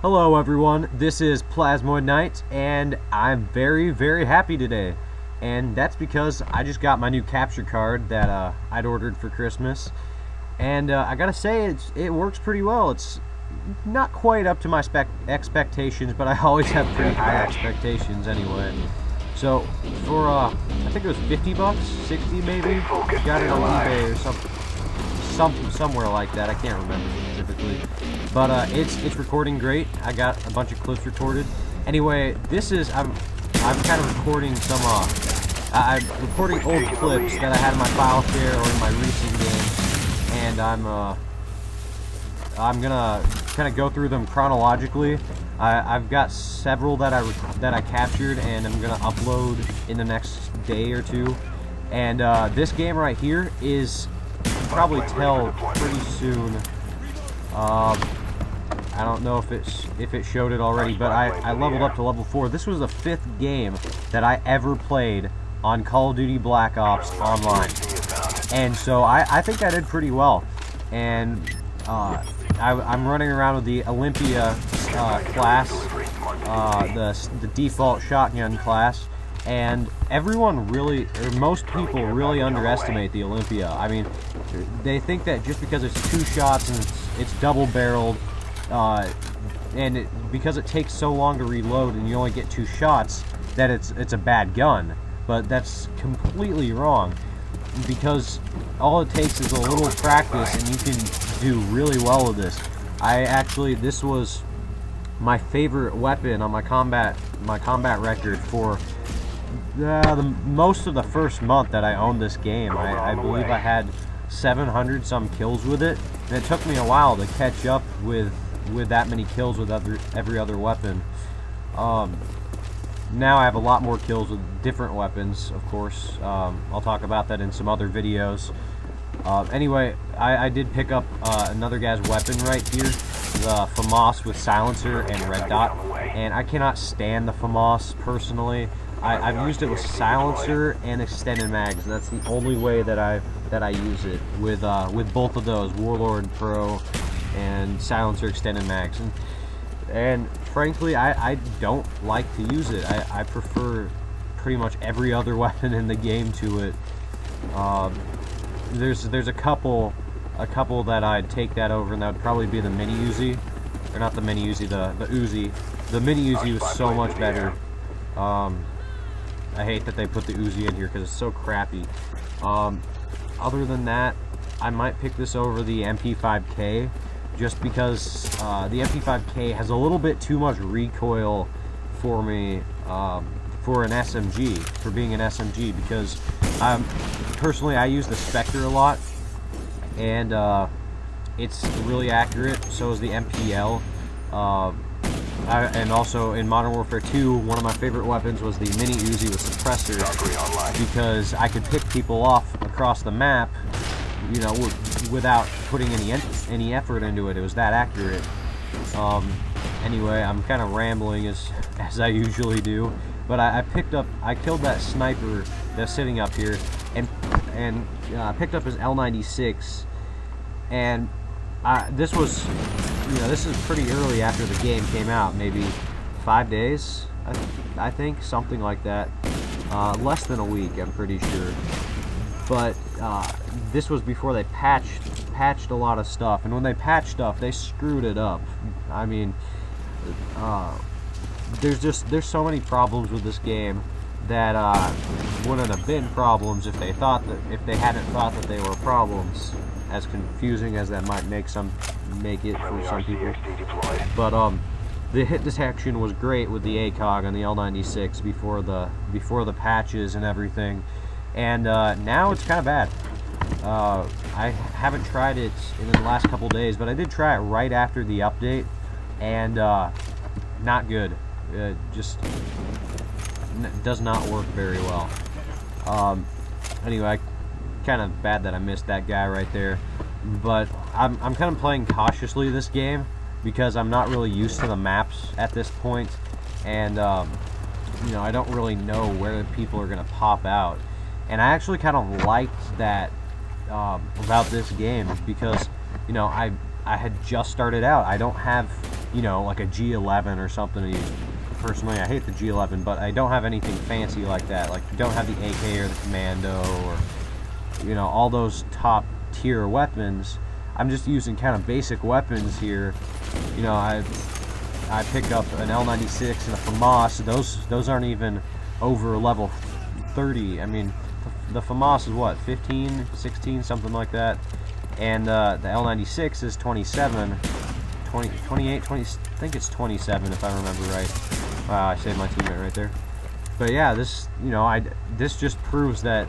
Hello everyone, this is PlasmoidKnight's, and I'm very happy today. And that's because I just got my new capture card that I'd ordered for Christmas. And I gotta say, it works pretty well. It's not quite up to my expectations, but I always have pretty high expectations anyway. So, for, I think it was 50 bucks, 60 maybe, got it on eBay or somewhere like that. I can't remember specifically, but it's recording great. I got a bunch of clips recorded. Anyway, this is I'm kind of recording some I'm recording old clips that I had in my file share or in my recent games, and I'm gonna kind of go through them chronologically. I've got several that I captured, and I'm gonna upload in the next day or two. And this game right here is, you can probably tell pretty soon. I don't know if it showed it already, but I leveled up to level 4. This was the 5th game that I ever played on Call of Duty Black Ops Online, and so I think I did pretty well. And I'm running around with the Olympia class, the default shotgun class. And everyone really, or most people really underestimate the Olympia. I mean, they think that just because it's 2 shots and it's double barreled, and because it takes so long to reload and you only get 2 shots, that it's a bad gun. But that's completely wrong, because all it takes is a little practice and you can do really well with this. This was my favorite weapon on my combat record for most of the first month that I owned this game. I believe I had 700 some kills with it, and it took me a while to catch up with that many kills with every other weapon. Now I have a lot more kills with different weapons, of course. I'll talk about that in some other videos. Anyway, I did pick up another guy's weapon right here, the FAMAS with silencer and red dot, and I cannot stand the FAMAS personally. I've used it with silencer and extended mags, and that's the only way that I use it, with both of those, Warlord Pro and silencer extended mags. And frankly, I don't like to use it. I prefer pretty much every other weapon in the game to it. There's a couple that I'd take that over, and that would probably be the mini Uzi, or not the mini Uzi, the Uzi. The mini Uzi was so much better. I hate that they put the Uzi in here because it's so crappy. Other than that, I might pick this over the MP5K, just because the MP5K has a little bit too much recoil for me, for an SMG, for being an SMG, because personally I use the Spectre a lot, and it's really accurate. So is the MPL. And also in Modern Warfare 2, one of my favorite weapons was the mini Uzi with suppressor, because I could pick people off across the map, you know, without putting any effort into it. It was that accurate. Anyway, I'm kind of rambling as I usually do, but I killed that sniper that's sitting up here, and picked up his L96, and this is pretty early after the game came out, maybe 5 days, I think, something like that. Less than a week, I'm pretty sure. But this was before they patched a lot of stuff, and when they patched stuff, they screwed it up. I mean, there's so many problems with this game that wouldn't have been problems if they hadn't thought that they were problems. As confusing as that might make it for some people, but the hit detection was great with the ACOG on the L96 before the patches and everything, and now it's kind of bad. I haven't tried it in the last couple days, but I did try it right after the update, and not good. Just does not work very well. Anyway, kind of bad that I missed that guy right there, but I'm kind of playing cautiously this game, because I'm not really used to the maps at this point, and you know, I don't really know where the people are gonna pop out. And I actually kind of liked that about this game, because, you know, I had just started out. I don't have you know, like a G11 or something to use. Personally, I hate the G11, but I don't have anything fancy like that. Like, you don't have the AK or the Commando or, you know, all those top tier weapons. I'm just using kind of basic weapons here. You know, I picked up an L96 and a FAMAS. Those aren't even over level 30. I mean, the FAMAS is what, 15, 16, something like that. And the L96 is 27, 20, 28, 20, I think it's 27 if I remember right. Wow, I saved my teammate right there. But yeah, this, you know, this just proves that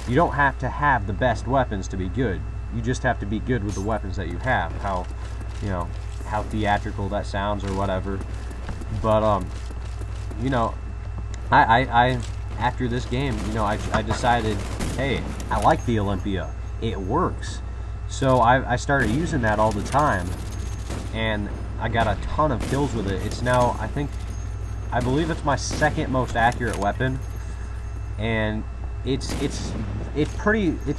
you don't have to have the best weapons to be good. You just have to be good with the weapons that you have. How, you know, how theatrical that sounds or whatever. But you know, I after this game, you know, I decided, hey, I like the Olympia. It works. So I started using that all the time, and I got a ton of kills with it. It's now, I believe it's my second most accurate weapon, and it's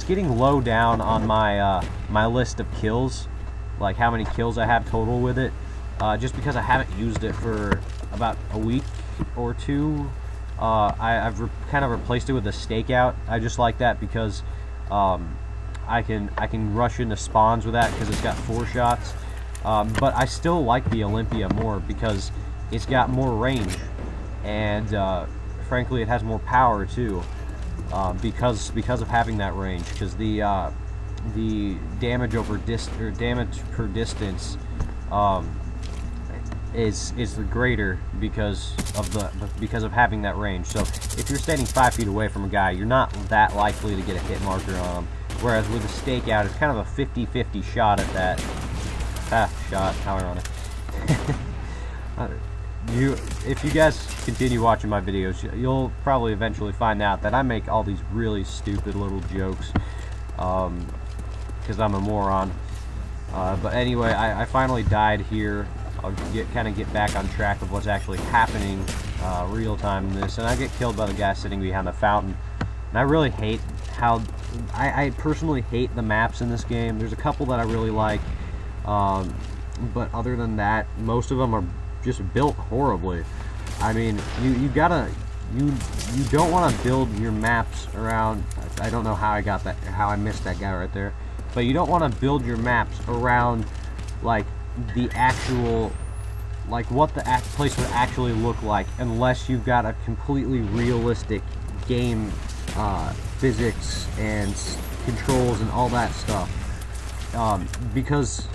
getting low down on my my list of kills, like how many kills I have total with it, just because I haven't used it for about a week or two. I've kind of replaced it with a stakeout. I just like that because I can rush into spawns with that because it's got 4 shots. But I still like the Olympia more because it's got more range, and frankly, it has more power too, because of having that range. Because the damage over damage per distance is greater because of having that range. So if you're standing 5 feet away from a guy, you're not that likely to get a hit marker on him. Whereas with a stakeout, it's kind of a 50-50 shot at that. Shot, how ironic. If you guys continue watching my videos, you'll probably eventually find out that I make all these really stupid little jokes, because I'm a moron. But anyway, I finally died here. I'll kind of get back on track of what's actually happening real time in this, and I get killed by the guy sitting behind the fountain. And I really hate how I personally hate the maps in this game. There's a couple that I really like, but other than that, most of them are just built horribly. I mean, you don't want to build your maps around. I don't know how I missed that guy right there, but you don't want to build your maps around like the actual, like what the place would actually look like, unless you've got a completely realistic game physics and controls and all that stuff, because,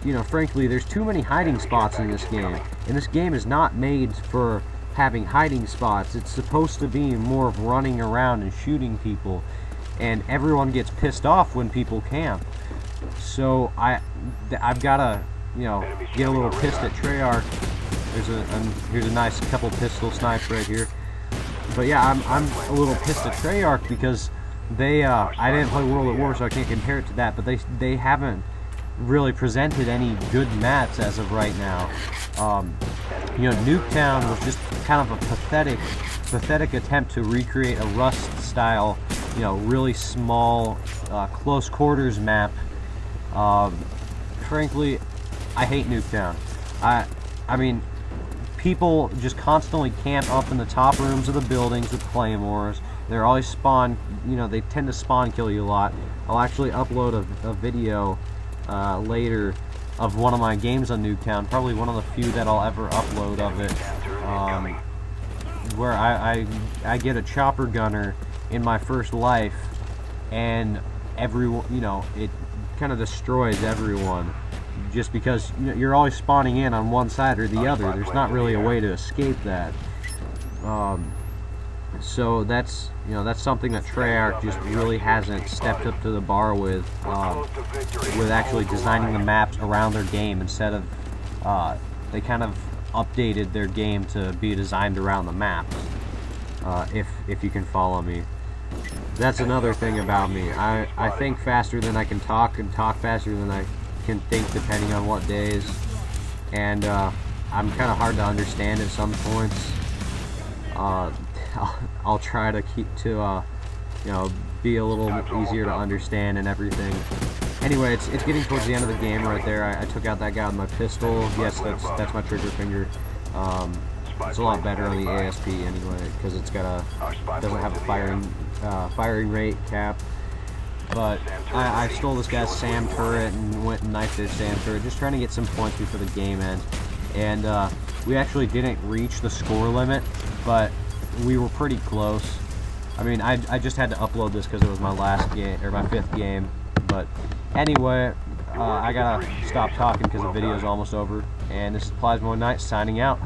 you know, frankly, there's too many hiding spots in this game, and this game is not made for having hiding spots. It's supposed to be more of running around and shooting people, and everyone gets pissed off when people camp. So I've got to, you know, get a little pissed at Treyarch. Here's a nice couple pistol snipes right here. But yeah, I'm a little pissed at Treyarch because they I didn't play World at War, so I can't compare it to that, but they haven't really presented any good maps as of right now. You know, Nuketown was just kind of a pathetic attempt to recreate a Rust style, you know, really small, close quarters map. Frankly, I hate Nuketown. I mean, people just constantly camp up in the top rooms of the buildings with claymores. They're always spawn, you know, they tend to spawn kill you a lot. I'll actually upload a video later of one of my games on Nuketown, probably one of the few that I'll ever upload of it, where I get a chopper gunner in my first life, and everyone, you know, it kind of destroys everyone, just because, you know, you're always spawning in on one side or the other. There's not really a way to escape that. So that's, you know, that's something that Treyarch just really hasn't stepped up to the bar with actually designing the maps around their game. Instead of, they kind of updated their game to be designed around the maps. If you can follow me. That's another thing about me. I think faster than I can talk, and talk faster than I can think, depending on what days. And I'm kind of hard to understand at some points. I'll try to keep to, you know, be a little easier to understand and everything. Anyway, it's getting towards the end of the game right there. I took out that guy with my pistol. Yes, that's my trigger finger. It's a lot better on the ASP anyway, because it's got doesn't have a firing rate cap. But I stole this guy's SAM turret and went and knifed their SAM turret, just trying to get some points before the game ends. And we actually didn't reach the score limit, but we were pretty close. I mean, I just had to upload this because it was my last game, or my 5th game. But anyway, I gotta stop talking because the video is almost over. And this is PlasmoidKnight's signing out.